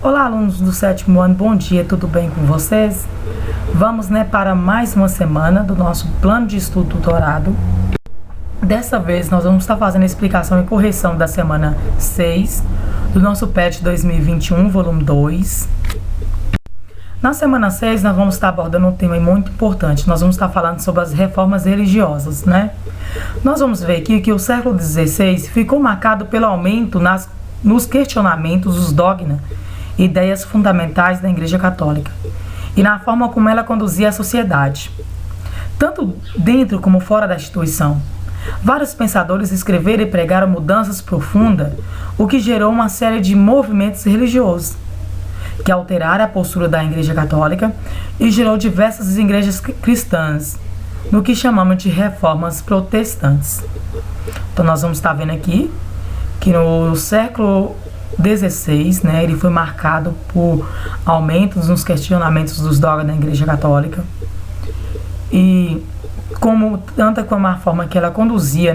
Olá, alunos do 7º ano, bom dia, tudo bem com vocês? Vamos, para mais uma semana do nosso plano de estudo tutorado. Dessa vez nós vamos estar fazendo a explicação e correção da semana 6 do nosso PET 2021, volume 2. Na semana 6 nós vamos estar abordando um tema muito importante, nós vamos estar falando sobre as reformas religiosas, Nós vamos ver aqui que o século XVI ficou marcado pelo aumento nos questionamentos dos dogmas, ideias fundamentais da Igreja Católica e na forma como ela conduzia a sociedade, tanto dentro como fora da instituição. Vários pensadores escreveram e pregaram mudanças profundas, o que gerou uma série de movimentos religiosos que alteraram a postura da Igreja Católica e gerou diversas igrejas cristãs, no que chamamos de reformas protestantes. Então nós vamos estar vendo aqui que no século XVI, ele foi marcado por aumentos nos questionamentos dos dogmas da Igreja Católica e tanto como a forma que ela conduzia,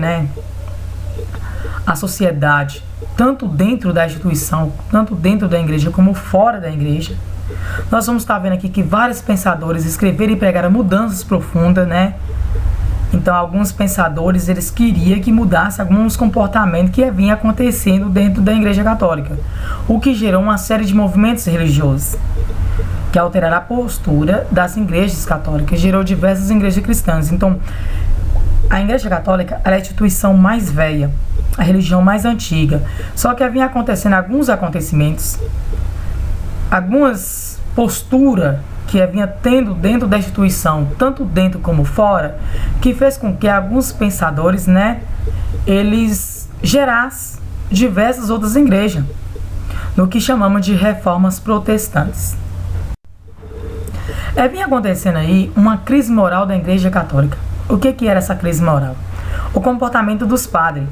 a sociedade, tanto dentro da instituição, tanto dentro da igreja como fora da igreja. Nós vamos estar vendo aqui que vários pensadores escreveram e pregaram mudanças profundas, Então, alguns pensadores, eles queriam que mudasse alguns comportamentos que vinham acontecendo dentro da Igreja Católica, o que gerou uma série de movimentos religiosos, que alteraram a postura das igrejas católicas, gerou diversas igrejas cristãs. Então, a Igreja Católica é a instituição mais velha, a religião mais antiga, só que vinha acontecendo alguns acontecimentos, algumas posturas que vinha tendo dentro da instituição, tanto dentro como fora, que fez com que alguns pensadores, eles gerassem diversas outras igrejas, no que chamamos de reformas protestantes. Vinha acontecendo aí uma crise moral da Igreja Católica. O que era essa crise moral? O comportamento dos padres,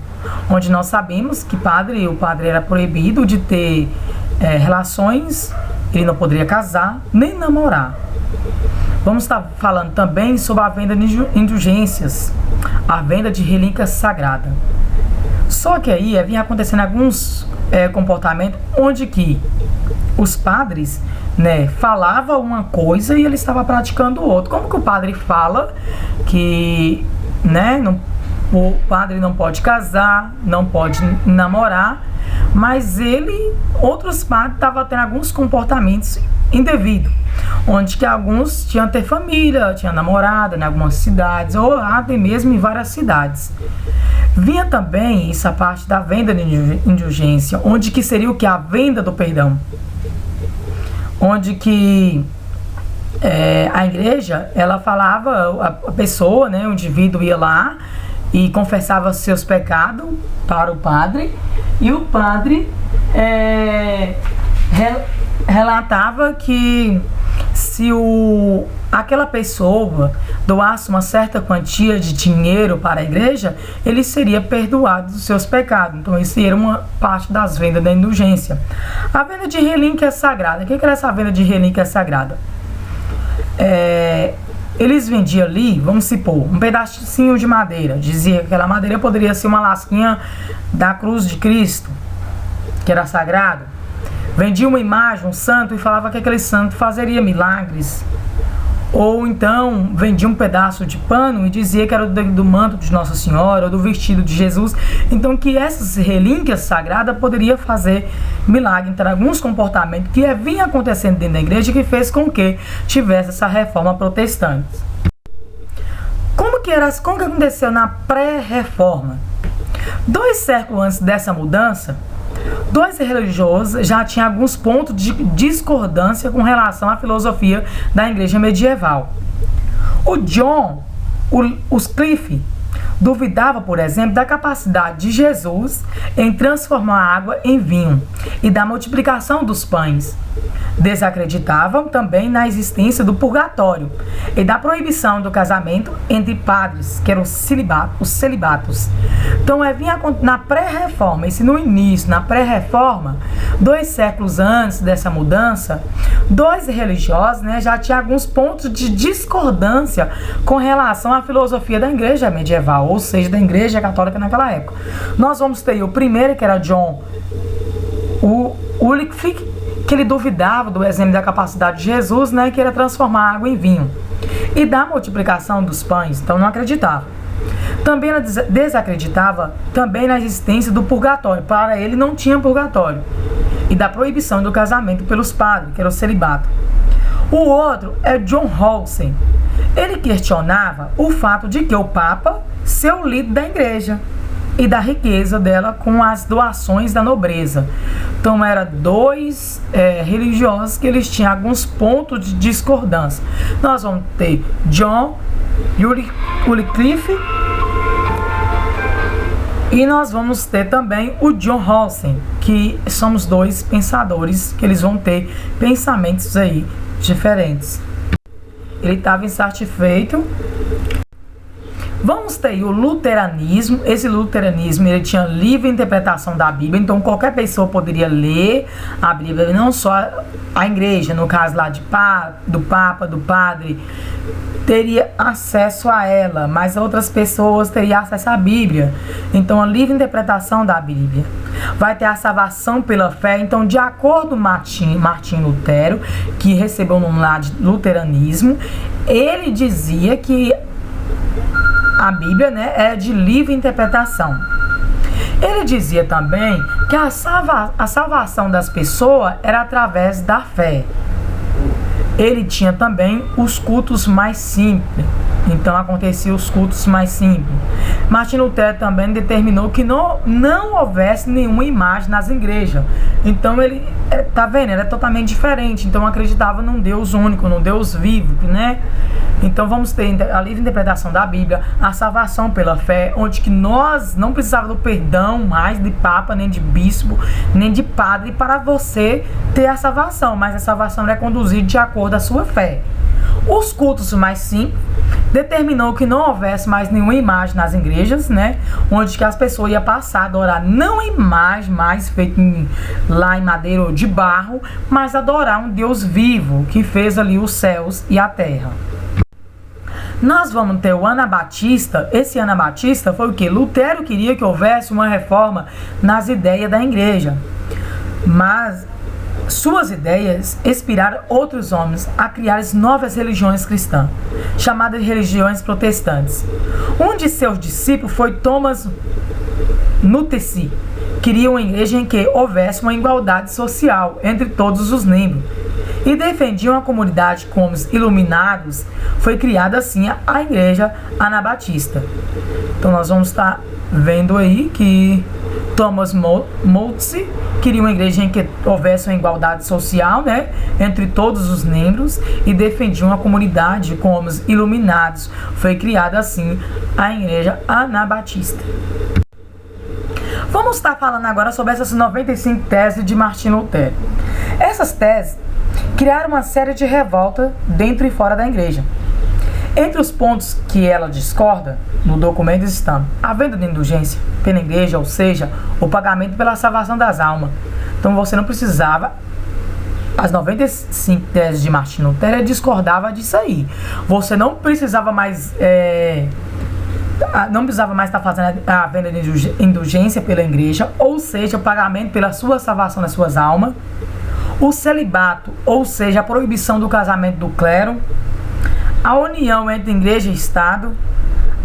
onde nós sabemos que o padre era proibido de ter relações, ele não poderia casar, nem namorar. Vamos estar falando também sobre a venda de indulgências, a venda de relíquias sagradas. Só que aí vinha acontecendo alguns comportamentos onde que os padres, falavam uma coisa e ele estava praticando outra. Como que o padre fala que, o padre não pode casar, não pode namorar, mas outros padres estavam tendo alguns comportamentos indevidos, onde que alguns tinham ter família, tinham namorada em algumas cidades, ou até mesmo em várias cidades. Vinha também essa parte da venda de indulgência, onde que seria o que? A venda do perdão. Onde que a igreja, ela falava, a pessoa, o indivíduo ia lá e confessava seus pecados para o padre, e o padre relatava que se aquela pessoa doasse uma certa quantia de dinheiro para a igreja, ele seria perdoado dos seus pecados. Então, isso era uma parte das vendas da indulgência. A venda de relíquia sagrada. O que era essa venda de relíquia sagrada? Eles vendiam ali, vamos supor, um pedacinho de madeira. Dizia que aquela madeira poderia ser uma lasquinha da cruz de Cristo, que era sagrado. Vendia uma imagem, um santo, e falava que aquele santo fazeria milagres. Ou então vendia um pedaço de pano e dizia que era do manto de Nossa Senhora ou do vestido de Jesus. Então, que essas relíquias sagradas poderiam fazer milagre. Então, alguns comportamentos que vinham acontecendo dentro da igreja que fez com que tivesse essa reforma protestante. Como que aconteceu na pré-reforma? 2 séculos antes dessa mudança, 2 religiosos já tinham alguns pontos de discordância com relação à filosofia da igreja medieval. O John Wycliffe duvidava, por exemplo, da capacidade de Jesus em transformar a água em vinho e da multiplicação dos pães. Desacreditavam também na existência do purgatório e da proibição do casamento entre padres, que eram os celibatos. Então, vinha na pré-reforma, no início, na pré-reforma, 2 séculos antes dessa mudança, 2 religiosos já tinham alguns pontos de discordância com relação à filosofia da igreja medieval, ou seja, da igreja católica naquela época. Nós vamos ter o primeiro, que era John Wycliffe, que ele duvidava do exemplo da capacidade de Jesus, né, que era transformar água em vinho, e da multiplicação dos pães, então não acreditava. Também ela desacreditava também na existência do purgatório, para ele não tinha purgatório, e da proibição do casamento pelos padres, que era o celibato. O outro é John Howson. Ele questionava o fato de que o Papa ser o líder da igreja e da riqueza dela com as doações da nobreza. Então eram dois religiosos que eles tinham alguns pontos de discordância. Nós vamos ter John Wycliffe e nós vamos ter também o John Howson, que são os dois pensadores que eles vão ter pensamentos aí diferentes. Ele estava insatisfeito. Vamos ter o luteranismo. Esse luteranismo, ele tinha livre interpretação da Bíblia, então qualquer pessoa poderia ler a Bíblia, não só a igreja, no caso lá do Papa, do padre, teria acesso a ela, mas outras pessoas teriam acesso à Bíblia. Então a livre interpretação da Bíblia. Vai ter a salvação pela fé. Então, de acordo com Martim Lutero, que recebeu o nome lá de luteranismo, ele dizia que a Bíblia, né, é de livre interpretação. Ele dizia também que a salvação das pessoas era através da fé. Ele tinha também os cultos mais simples. Então aconteciam os cultos mais simples. Martim Lutero também determinou que não houvesse nenhuma imagem nas igrejas. Então ele, tá vendo? Era totalmente diferente. Então acreditava num Deus único, num Deus vivo, né? Então vamos ter a livre interpretação da Bíblia, a salvação pela fé, onde que nós não precisávamos do perdão mais de papa, nem de bispo, nem de padre para você ter a salvação, mas a salvação é conduzida de acordo com a sua fé. Os cultos mais simples determinou que não houvesse mais nenhuma imagem nas igrejas, né? Onde que as pessoas iam passar a adorar não imagem mais feita lá em madeira ou de barro, mas adorar um Deus vivo que fez ali os céus e a terra. Nós vamos ter o Anabatista. Esse Anabatista foi o que? Lutero queria que houvesse uma reforma nas ideias da igreja, mas suas ideias inspiraram outros homens a criar novas religiões cristãs, chamadas de religiões protestantes. Um de seus discípulos foi Thomas Nutesi. Queria uma igreja em que houvesse uma igualdade social entre todos os membros e defendia uma comunidade como os iluminados. Foi criada assim a igreja anabatista. Então nós vamos estar vendo aí que Thomas Moltke queria uma igreja em que houvesse uma igualdade social, né, entre todos os membros e defendia uma comunidade como os iluminados. Foi criada assim a igreja anabatista. Vamos estar falando agora sobre essas 95 teses de Martim Lutero. Essas teses criaram uma série de revoltas dentro e fora da igreja. Entre os pontos que ela discorda no documento estão a venda de indulgência pela igreja, ou seja, o pagamento pela salvação das almas. Então você não precisava, as 95 teses de Martim Lutero discordava disso aí. Você não precisava mais estar fazendo a venda de indulgência pela igreja, ou seja, o pagamento pela sua salvação das suas almas. O celibato, ou seja, a proibição do casamento do clero, a união entre igreja e Estado,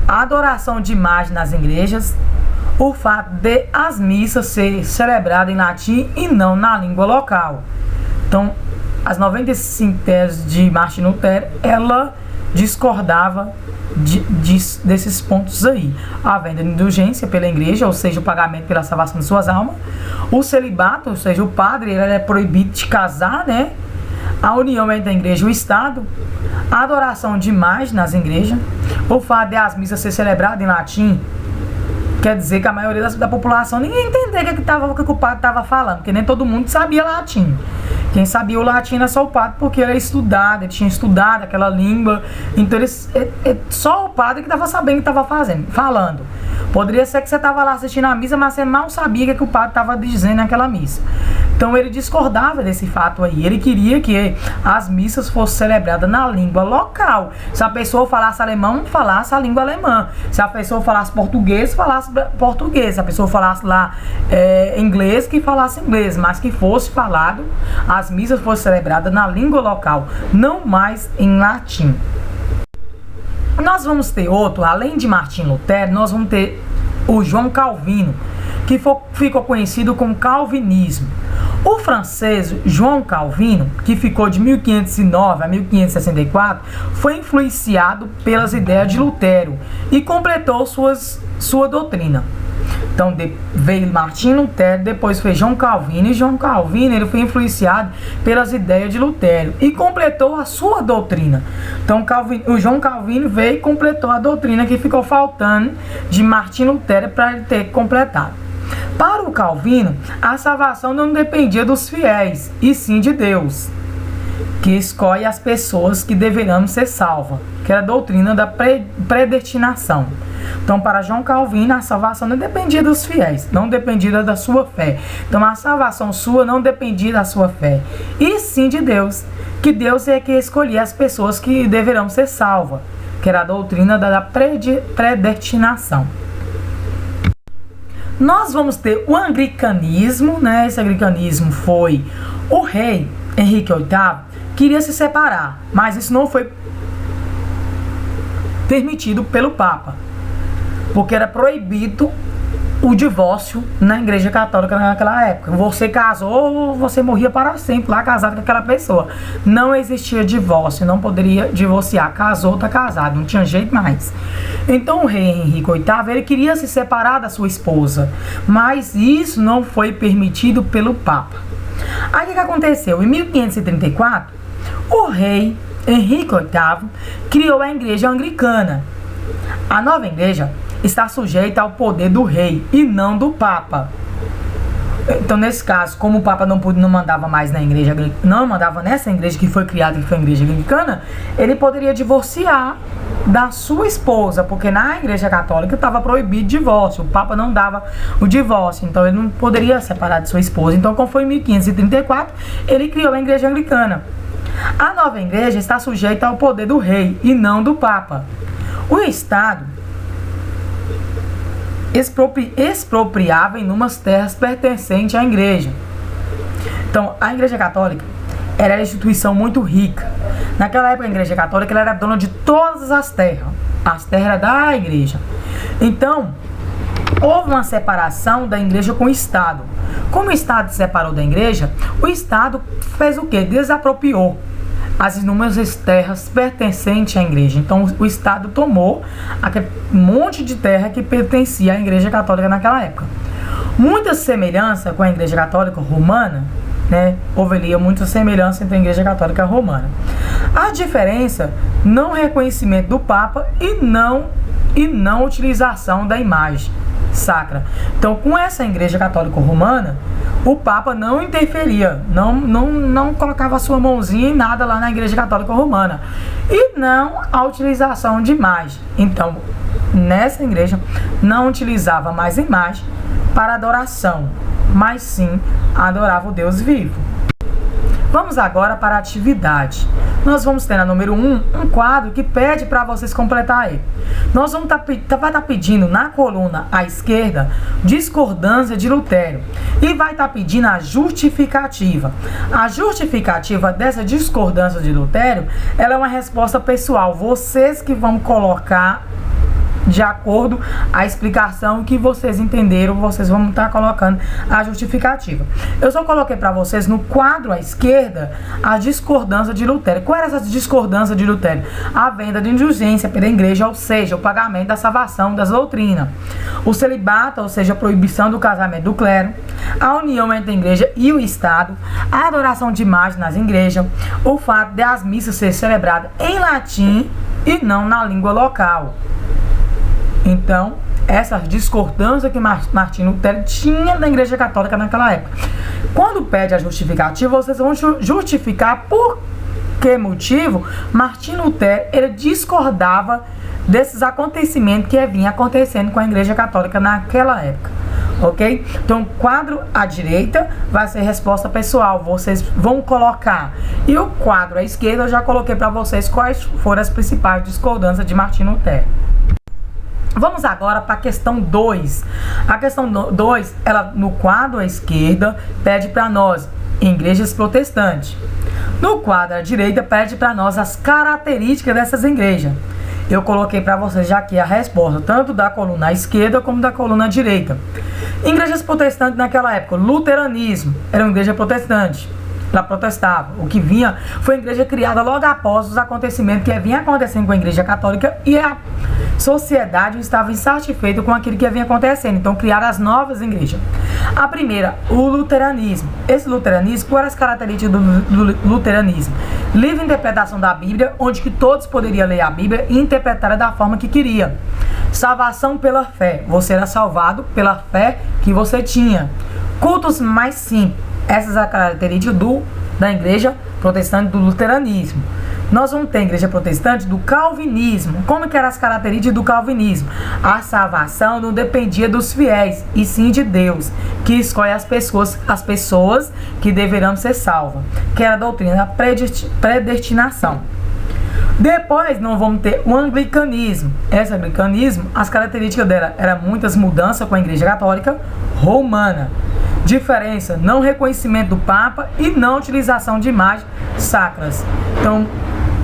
a adoração de imagem nas igrejas, o fato de as missas serem celebradas em latim e não na língua local. Então, as 95 teses de Martim Lutero, ela discordava desses pontos aí. A venda de indulgência pela igreja, ou seja, o pagamento pela salvação de suas almas. O celibato, ou seja, o padre ele é proibido de casar, né? A união entre a igreja e o Estado. A adoração de imagem nas igrejas. O fato de as missas ser celebradas em latim. Quer dizer que a maioria da população ninguém entendia o que o padre estava falando, porque nem todo mundo sabia latim. Quem sabia o latim era só o padre, porque ele era estudado, ele tinha estudado aquela língua. Então só o padre que estava sabendo o que estava falando. Poderia ser que você estava lá assistindo a missa, mas você mal sabia o que o padre estava dizendo naquela missa. Então ele discordava desse fato aí. Ele queria que as missas fossem celebradas na língua local. Se a pessoa falasse alemão, falasse a língua alemã. Se a pessoa falasse português, falasse português. Se a pessoa falasse lá inglês, que falasse inglês. Mas que fosse falado, as missas fossem celebradas na língua local, não mais em latim. Nós vamos ter outro, além de Martinho Lutero, nós vamos ter o João Calvino, que ficou conhecido como calvinismo. O francês João Calvino, que ficou de 1509 a 1564, foi influenciado pelas ideias de Lutero e completou sua doutrina. Então veio Martinho Lutero, depois foi João Calvino, e João Calvino ele foi influenciado pelas ideias de Lutero e completou a sua doutrina. Então o João Calvino veio e completou a doutrina que ficou faltando de Martinho Lutero para ele ter completado. Para o Calvino, a salvação não dependia dos fiéis, e sim de Deus, que escolhe as pessoas que deverão ser salvas, que é a doutrina da predestinação. Então, para João Calvino, a salvação não dependia dos fiéis, não dependia da sua fé. Então, a salvação sua não dependia da sua fé, e sim de Deus, que Deus é que escolhia as pessoas que deverão ser salvas, que era a doutrina da predestinação. Nós vamos ter o anglicanismo, né? Esse anglicanismo foi o rei Henrique VIII queria se separar, mas isso não foi permitido pelo Papa, porque era proibido o divórcio na Igreja Católica naquela época. Você casou, você morria para sempre lá casado com aquela pessoa. Não existia divórcio, não poderia divorciar. Casou, tá casado, não tinha jeito mais. Então o rei Henrique VIII, ele queria se separar da sua esposa, mas isso não foi permitido pelo Papa. Aí o que aconteceu? Em 1534, o rei Henrique VIII criou a Igreja Anglicana. A nova igreja está sujeita ao poder do rei e não do Papa. Então, nesse caso, como o Papa não mandava mais na igreja, não mandava nessa igreja que foi criada, que foi a Igreja Anglicana, ele poderia divorciar da sua esposa, porque na Igreja Católica estava proibido divórcio, o Papa não dava o divórcio, então ele não poderia separar de sua esposa. Então, como foi em 1534, ele criou a Igreja Anglicana. A nova igreja está sujeita ao poder do rei e não do Papa. O Estado expropriava inúmeras terras pertencentes à igreja. Então, a Igreja Católica era uma instituição muito rica. Naquela época, a Igreja Católica ela era dona de todas as terras. As terras eram da igreja. Então, houve uma separação da igreja com o Estado. Como o Estado se separou da igreja, o Estado fez o quê? Desapropriou as inúmeras terras pertencentes à igreja. Então o Estado tomou aquele monte de terra que pertencia à Igreja Católica naquela época. Muita semelhança com a Igreja Católica Romana, né? Houve ali muita semelhança entre a Igreja Católica Romana. A diferença, não reconhecimento do Papa e não utilização da imagem sacra. Então, com essa Igreja Católica Romana, o Papa não interferia, não colocava sua mãozinha em nada lá na Igreja Católica Romana, e não a utilização de imagem. Então, nessa igreja, não utilizava mais imagem para adoração, mas sim adorava o Deus vivo. Vamos agora para a atividade. Nós vamos ter na número 1 um quadro que pede para vocês completar ele. Nós vamos estar pedindo na coluna à esquerda discordância de Lutero e vai estar pedindo a justificativa. A justificativa dessa discordância de Lutero, ela é uma resposta pessoal. Vocês que vão colocar de acordo a explicação que vocês entenderam, vocês vão estar colocando a justificativa. Eu só coloquei para vocês no quadro à esquerda a discordância de Lutero. Qual era essa discordância de Lutero? A venda de indulgência pela igreja, ou seja, o pagamento da salvação das doutrinas. O celibato, ou seja, a proibição do casamento do clero. A união entre a igreja e o Estado. A adoração de imagem nas igrejas. O fato de as missas serem celebradas em latim e não na língua local. Então, essa discordância que Martinho Lutero tinha na Igreja Católica naquela época. Quando pede a justificativa, vocês vão justificar por que motivo? Martim Lutero, ele discordava desses acontecimentos que vinha acontecendo com a Igreja Católica naquela época, ok? Então, quadro à direita vai ser resposta pessoal, vocês vão colocar. E o quadro à esquerda eu já coloquei para vocês quais foram as principais discordâncias de Martim Lutero. Vamos agora para a questão 2. A questão 2, ela no quadro à esquerda pede para nós igrejas protestantes. No quadro à direita pede para nós as características dessas igrejas. Eu coloquei para vocês já aqui a resposta, tanto da coluna à esquerda como da coluna à direita. Igrejas protestantes naquela época, luteranismo, era uma igreja protestante. Ela protestava. O que vinha foi uma igreja criada logo após os acontecimentos que vinha acontecendo com a Igreja Católica, e a sociedade estava insatisfeita com aquilo que vinha acontecendo. Então criaram as novas igrejas. A primeira, o luteranismo. Esse luteranismo, quais eram as características do luteranismo? Livre interpretação da Bíblia, onde que todos poderiam ler a Bíblia e interpretar da forma que queria. Salvação pela fé. Você era salvado pela fé que você tinha. Cultos mais simples. Essas são as características da igreja protestante, do luteranismo. Nós vamos ter a igreja protestante do calvinismo. Como que eram as características do calvinismo? A salvação não dependia dos fiéis, e sim de Deus, que escolhe as pessoas que deverão ser salvas, que era a doutrina da predestinação. Depois nós vamos ter o anglicanismo. Esse anglicanismo, as características dela eram muitas mudanças com a igreja católica romana. Diferença, não reconhecimento do Papa e não utilização de imagens sacras. Então,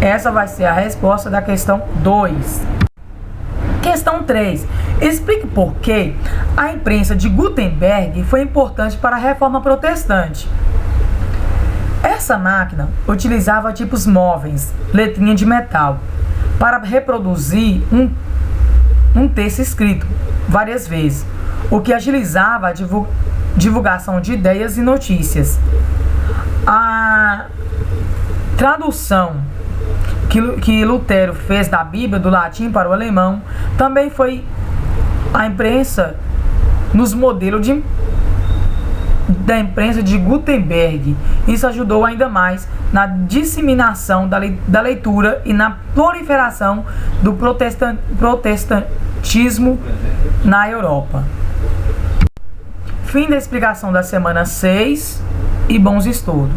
essa vai ser a resposta da questão 2. Questão 3. Explique por que a imprensa de Gutenberg foi importante para a reforma protestante. Essa máquina utilizava tipos móveis, letrinha de metal, para reproduzir um texto escrito várias vezes, o que agilizava a divulgação de ideias e notícias. A tradução que Lutero fez da Bíblia do latim para o alemão também foi a imprensa nos modelos da imprensa de Gutenberg. Isso ajudou ainda mais na disseminação da leitura e na proliferação do protestantismo na Europa. Fim da explicação da semana 6 e bons estudos.